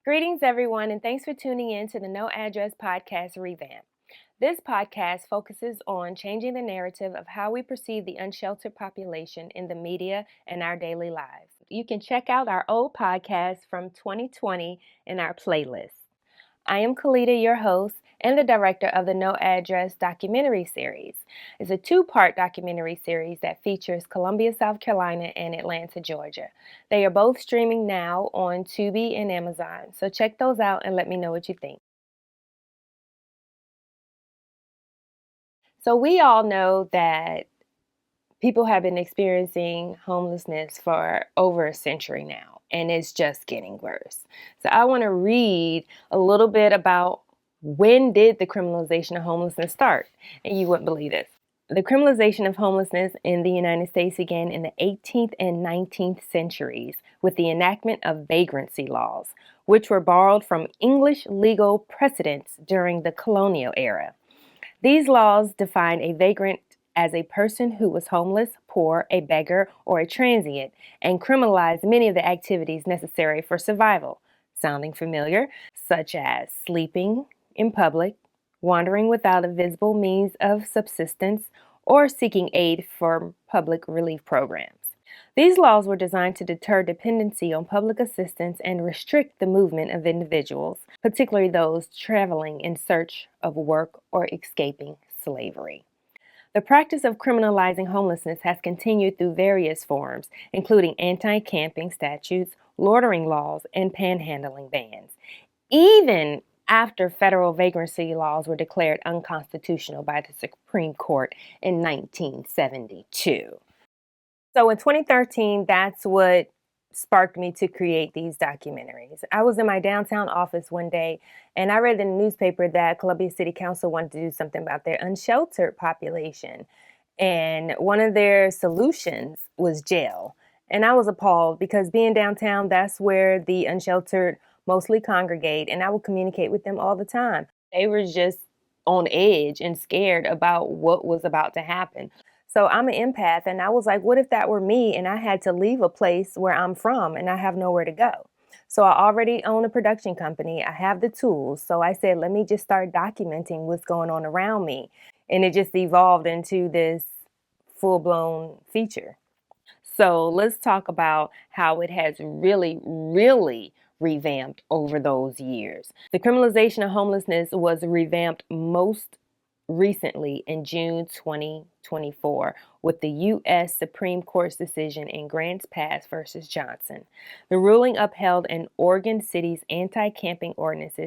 Greetings, everyone, and thanks for tuning in to the No Address Podcast Revamp. This podcast focuses on changing the narrative of how we perceive the unsheltered population in the media and our daily lives. You can check out our old podcast from 2020 in our playlist. I am Kalita, your host and the director of the No Address documentary series. It's a two-part documentary series that features Columbia, South Carolina and Atlanta, Georgia. They are both streaming now on Tubi and Amazon, so check those out and let me know what you think. So we all know that people have been experiencing homelessness for over a century now, and it's just getting worse. So I want to read a little bit about when did the criminalization of homelessness start? And you wouldn't believe this. The criminalization of homelessness in the United States began in the 18th and 19th centuries with the enactment of vagrancy laws, which were borrowed from English legal precedents during the colonial era. These laws defined a vagrant as a person who was homeless, poor, a beggar, or a transient, and criminalized many of the activities necessary for survival. Sounding familiar? Such as sleeping in public, wandering without a visible means of subsistence, or seeking aid from public relief programs. These laws were designed to deter dependency on public assistance and restrict the movement of individuals, particularly those traveling in search of work or escaping slavery. The practice of criminalizing homelessness has continued through various forms, including anti-camping statutes, loitering laws, and panhandling bans, even after federal vagrancy laws were declared unconstitutional by the Supreme Court in 1972. So in 2013, that's what sparked me to create these documentaries. I was in my downtown office one day and I read in the newspaper that Columbia City Council wanted to do something about their unsheltered population. And one of their solutions was jail. And I was appalled because being downtown, that's where the unsheltered mostly congregate, and I would communicate with them all the time. They were just on edge and scared about what was about to happen. So I'm an empath, and I was like, what if that were me and I had to leave a place where I'm from and I have nowhere to go? So I already own a production company. I have the tools. So I said, let me just start documenting what's going on around me. And it just evolved into this full-blown feature. So let's talk about how it has really revamped over those years. The criminalization of homelessness was revamped most recently in June 2024 with the U.S. Supreme Court's decision in Grants Pass versus Johnson. The ruling upheld an Oregon City's anti-camping ordinance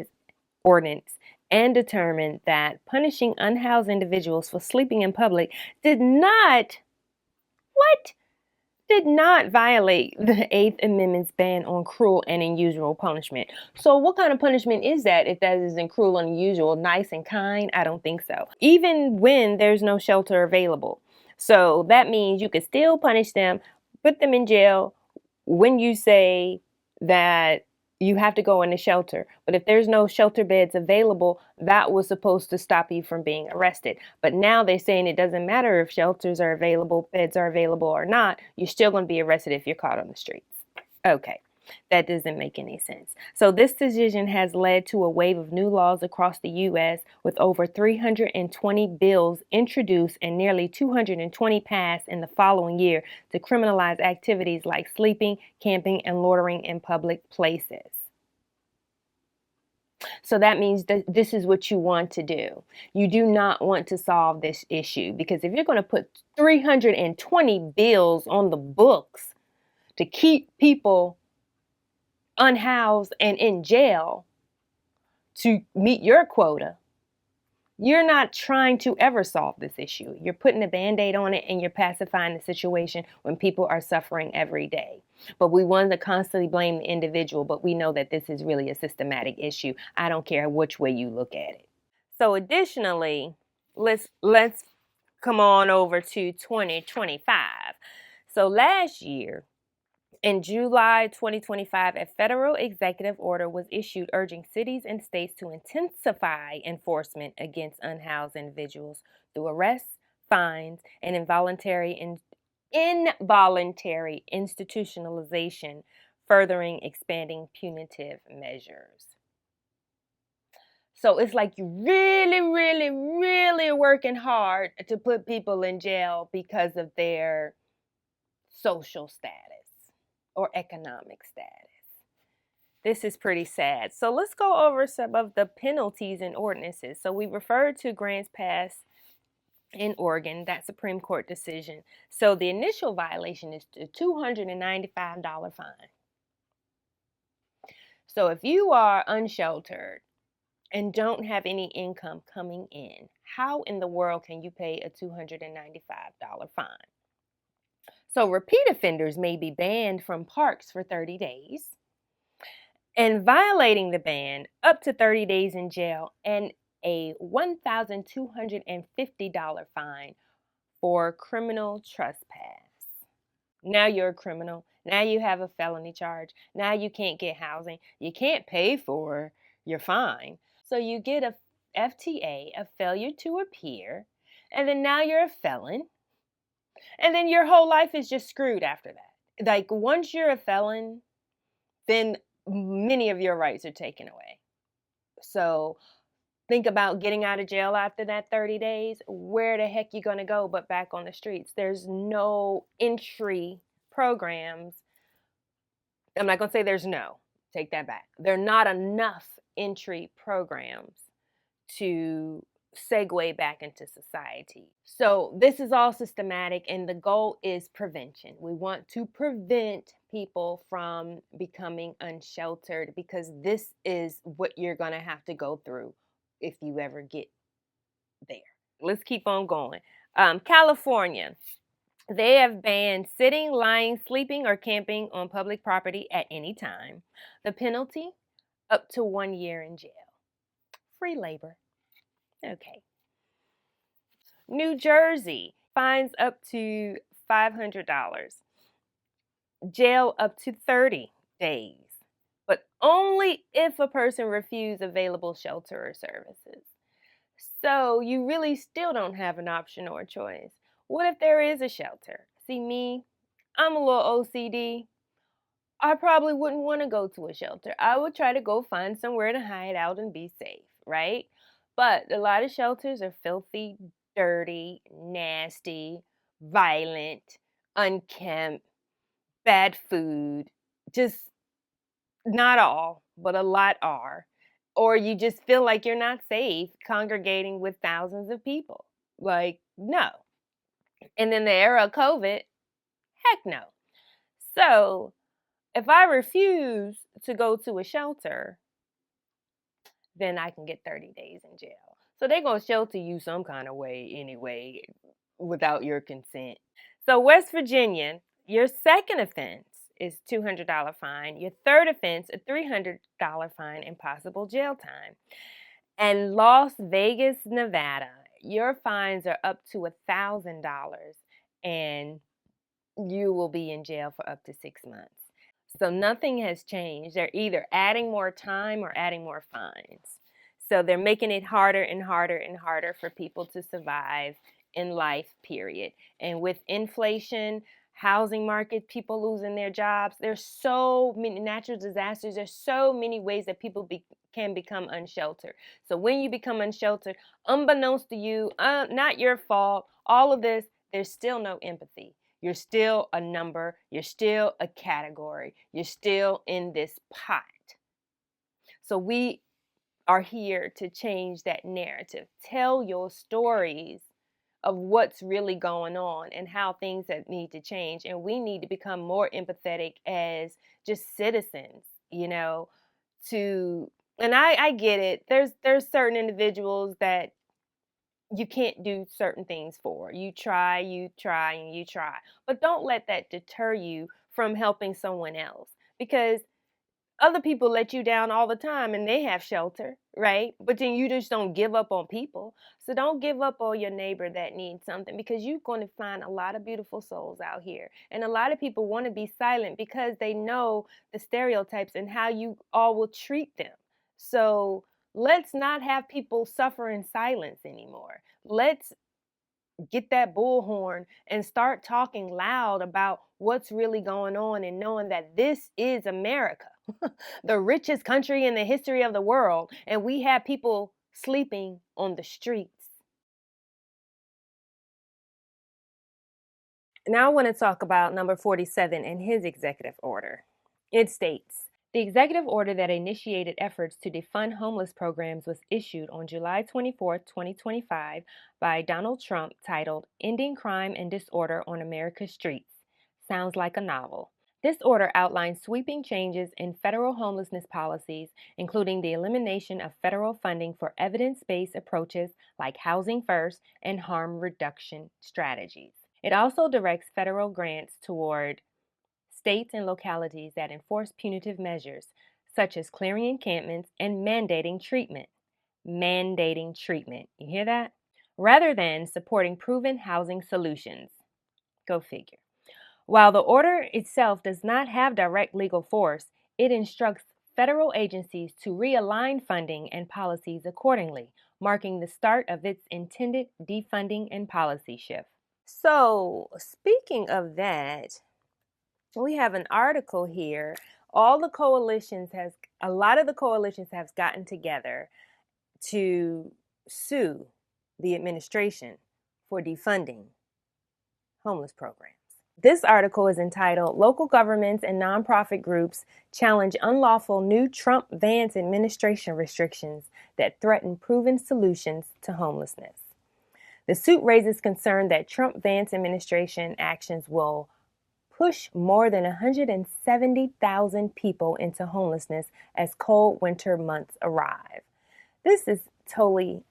and determined that punishing unhoused individuals for sleeping in public did not violate the Eighth Amendment's ban on cruel and unusual punishment. So what kind of punishment is that if that isn't cruel and unusual, nice and kind? I don't think so. Even when there's no shelter available. So that means you could still punish them, put them in jail when you say that you have to go in a shelter. But if there's no shelter beds available, that was supposed to stop you from being arrested. But now they're saying it doesn't matter if shelters are available, beds are available or not. You're still going to be arrested if you're caught on the streets. Okay, that doesn't make any sense. So this decision has led to a wave of new laws across the U.S. with over 320 bills introduced and nearly 220 passed in the following year to criminalize activities like sleeping, camping, and loitering in public places. So that means that this is what you want to do. You do not want to solve this issue because if you're going to put 320 bills on the books to keep people unhoused and in jail to meet your quota, you're not trying to ever solve this issue. You're putting a Band-Aid on it and you're pacifying the situation when people are suffering every day. But we want to constantly blame the individual, but we know that this is really a systematic issue. I don't care which way you look at it. So additionally, let's come on over to 2025. So last year, in July 2025, a federal executive order was issued urging cities and states to intensify enforcement against unhoused individuals through arrests, fines, and involuntary institutionalization furthering expanding punitive measures. So it's like you really, really, really are working hard to put people in jail because of their social status or economic status. This is pretty sad. So let's go over some of the penalties and ordinances. So we referred to grants passed in Oregon, that Supreme Court decision. So the initial violation is a $295 fine. So if you are unsheltered and don't have any income coming in, how in the world can you pay a $295 fine? So repeat offenders may be banned from parks for 30 days, and violating the ban up to 30 days in jail and a $1,250 fine for criminal trespass. Now you're a criminal. Now you have a felony charge. Now you can't get housing. You can't pay for your fine. So you get a FTA, a failure to appear, and then now you're a felon. And then your whole life is just screwed after that. Like once you're a felon, then many of your rights are taken away. So think about getting out of jail after that 30 days. Where the heck you going to go but back on the streets? There's no entry programs. I'm not going to say there's no. Take that back. There are not enough entry programs to segue back into society. So this is all systematic, and the goal is prevention. We want to prevent people from becoming unsheltered because this is what you're going to have to go through if you ever get there. Let's keep on going. California, they have banned sitting, lying, sleeping, or camping on public property at any time. The penalty, up to 1 year in jail. Free labor. Okay. New Jersey, fines up to $500. Jail up to 30 days. But only if a person refuses available shelter or services. So you really still don't have an option or a choice. What if there is a shelter? See me, I'm a little OCD. I probably wouldn't want to go to a shelter. I would try to go find somewhere to hide out and be safe, right? But a lot of shelters are filthy, dirty, nasty, violent, unkempt, bad food. Just not all, but a lot are. Or you just feel like you're not safe congregating with thousands of people. Like, no. And in the era of COVID, heck no. So if I refuse to go to a shelter, then I can get 30 days in jail. So they're going to shelter you some kind of way anyway without your consent. So West Virginia, your second offense is $200 fine. Your third offense, a $300 fine and possible jail time. And Las Vegas, Nevada, your fines are up to $1,000 and you will be in jail for up to 6 months. So nothing has changed. They're either adding more time or adding more fines. So they're making it harder and harder and harder for people to survive in life, period. And with inflation, housing market, people losing their jobs, there's so many natural disasters. There's so many ways that people can become unsheltered. So when you become unsheltered, unbeknownst to you, not your fault, all of this, there's still no empathy. You're still a number. You're still a category. You're still in this pot. So we are here to change that narrative. Tell your stories of what's really going on and how things that need to change. And we need to become more empathetic as just citizens, you know, and I get it. There's certain individuals that you can't do certain things for. You try, and you try. But don't let that deter you from helping someone else, because other people let you down all the time and they have shelter, right? But then you just don't give up on people. So don't give up on your neighbor that needs something, because you're going to find a lot of beautiful souls out here. And a lot of people want to be silent because they know the stereotypes and how you all will treat them. So let's not have people suffer in silence anymore. Let's get that bullhorn and start talking loud about what's really going on and knowing that this is America, the richest country in the history of the world, and we have people sleeping on the streets. Now I want to talk about number 47 and his executive order. It states, the executive order that initiated efforts to defund homeless programs was issued on July 24, 2025 by Donald Trump, titled Ending Crime and Disorder on America's Streets. Sounds like a novel. This order outlines sweeping changes in federal homelessness policies, including the elimination of federal funding for evidence-based approaches like housing first and harm reduction strategies. It also directs federal grants toward states and localities that enforce punitive measures, such as clearing encampments and mandating treatment. Mandating treatment. You hear that? Rather than supporting proven housing solutions. Go figure. While the order itself does not have direct legal force, it instructs federal agencies to realign funding and policies accordingly, marking the start of its intended defunding and policy shift. So, speaking of that, we have an article here. A lot of the coalitions have gotten together to sue the administration for defunding homeless programs. This article is entitled Local Governments and Nonprofit Groups Challenge Unlawful New Trump-Vance Administration Restrictions That Threaten Proven Solutions to Homelessness. The suit raises concern that Trump-Vance administration actions will push more than 170,000 people into homelessness as cold winter months arrive. This is totally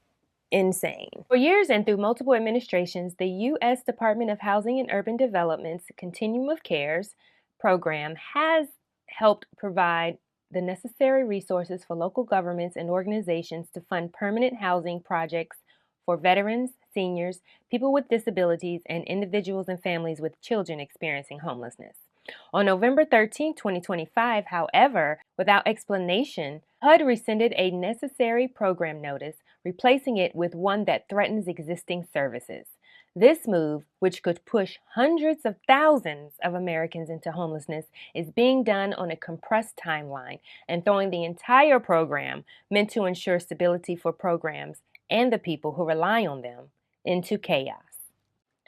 insane. For years and through multiple administrations, the U.S. Department of Housing and Urban Development's Continuum of Cares program has helped provide the necessary resources for local governments and organizations to fund permanent housing projects for veterans, seniors, people with disabilities, and individuals and families with children experiencing homelessness. On November 13, 2025, however, without explanation, HUD rescinded a necessary program notice, replacing it with one that threatens existing services. This move, which could push hundreds of thousands of Americans into homelessness, is being done on a compressed timeline and throwing the entire program, meant to ensure stability for programs and the people who rely on them, into chaos.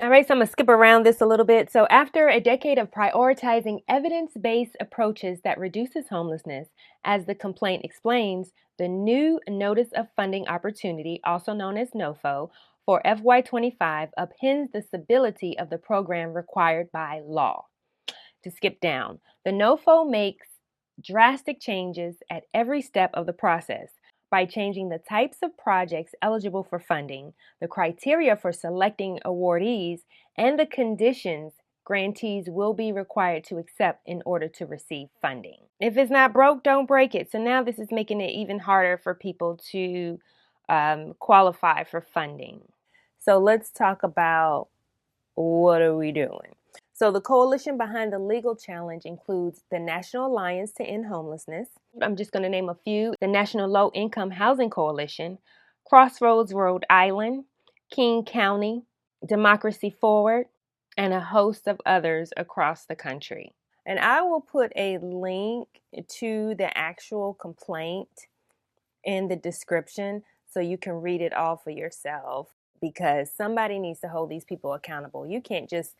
All right, so I'm going to skip around this a little bit. So after a decade of prioritizing evidence-based approaches that reduces homelessness, as the complaint explains, the new Notice of Funding Opportunity, also known as NOFO, for FY25 upends the stability of the program required by law. To skip down, the NOFO makes drastic changes at every step of the process by changing the types of projects eligible for funding, the criteria for selecting awardees, and the conditions grantees will be required to accept in order to receive funding. If it's not broke, don't break it. So now this is making it even harder for people to qualify for funding. So let's talk about what are we doing. So the coalition behind the legal challenge includes the National Alliance to End Homelessness. I'm just going to name a few. The National Low Income Housing Coalition, Crossroads Rhode Island, King County, Democracy Forward, and a host of others across the country. And I will put a link to the actual complaint in the description so you can read it all for yourself, because somebody needs to hold these people accountable. You can't just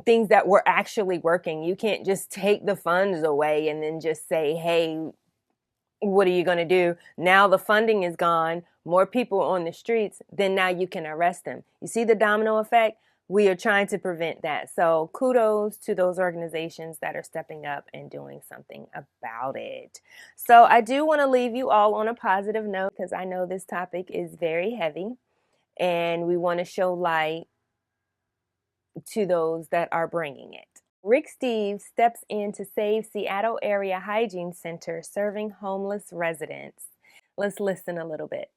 things that were actually working. You can't just take the funds away and then just say, hey, what are you going to do? Now the funding is gone, more people on the streets, then now you can arrest them. You see the domino effect? We are trying to prevent that. So kudos to those organizations that are stepping up and doing something about it. So I do want to leave you all on a positive note, because I know this topic is very heavy and we want to show light to those that are bringing it. Rick Steves steps in to save Seattle Area Hygiene Center serving homeless residents. Let's listen a little bit.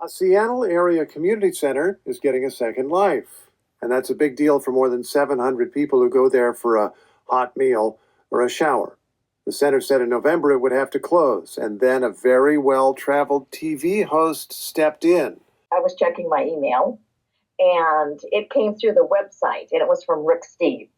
A Seattle Area Community Center is getting a second life, and that's a big deal for more than 700 people who go there for a hot meal or a shower. The center said in November it would have to close, and then a very well-traveled TV host stepped in. I was checking my email, and it came through the website, and it was from Rick Steves.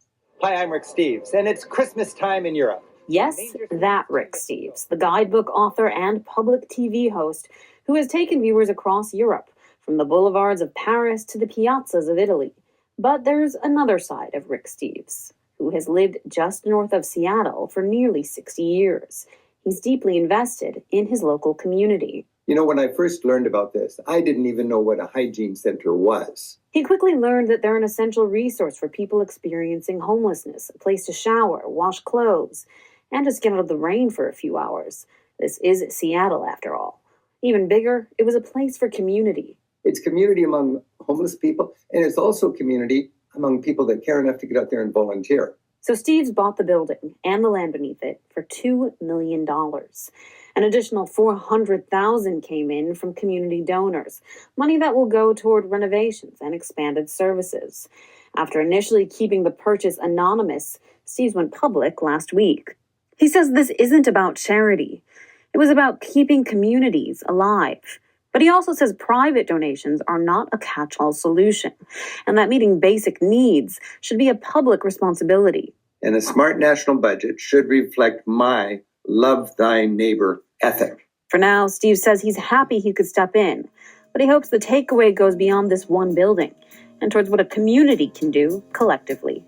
Hi, I'm Rick Steves, and it's Christmas time in Europe. Yes, that Rick Steves, the guidebook author and public TV host who has taken viewers across Europe, from the boulevards of Paris to the piazzas of Italy. But there's another side of Rick Steves, who has lived just north of Seattle for nearly 60 years. He's deeply invested in his local community. You know, when I first learned about this, I didn't even know what a hygiene center was. He quickly learned that they're an essential resource for people experiencing homelessness, a place to shower, wash clothes, and just get out of the rain for a few hours. This is Seattle, after all. Even bigger, it was a place for community. It's community among homeless people, and it's also community among people that care enough to get out there and volunteer. So Steves bought the building and the land beneath it for $2 million. An additional $400,000 came in from community donors, money that will go toward renovations and expanded services. After initially keeping the purchase anonymous, Steves went public last week. He says this isn't about charity. It was about keeping communities alive. But he also says private donations are not a catch-all solution, and that meeting basic needs should be a public responsibility. And a smart national budget should reflect my love thy neighbor ethic. For now, Steve says he's happy he could step in, but he hopes the takeaway goes beyond this one building and towards what a community can do collectively.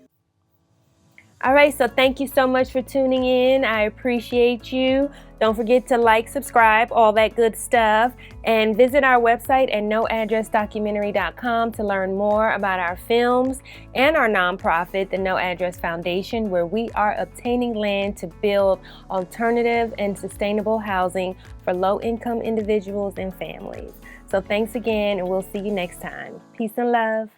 All right, so thank you so much for tuning in. I appreciate you. Don't forget to like, subscribe, all that good stuff, and visit our website at noaddressdocumentary.com to learn more about our films and our nonprofit, the No Address Foundation, where we are obtaining land to build alternative and sustainable housing for low-income individuals and families. So thanks again, and we'll see you next time. Peace and love.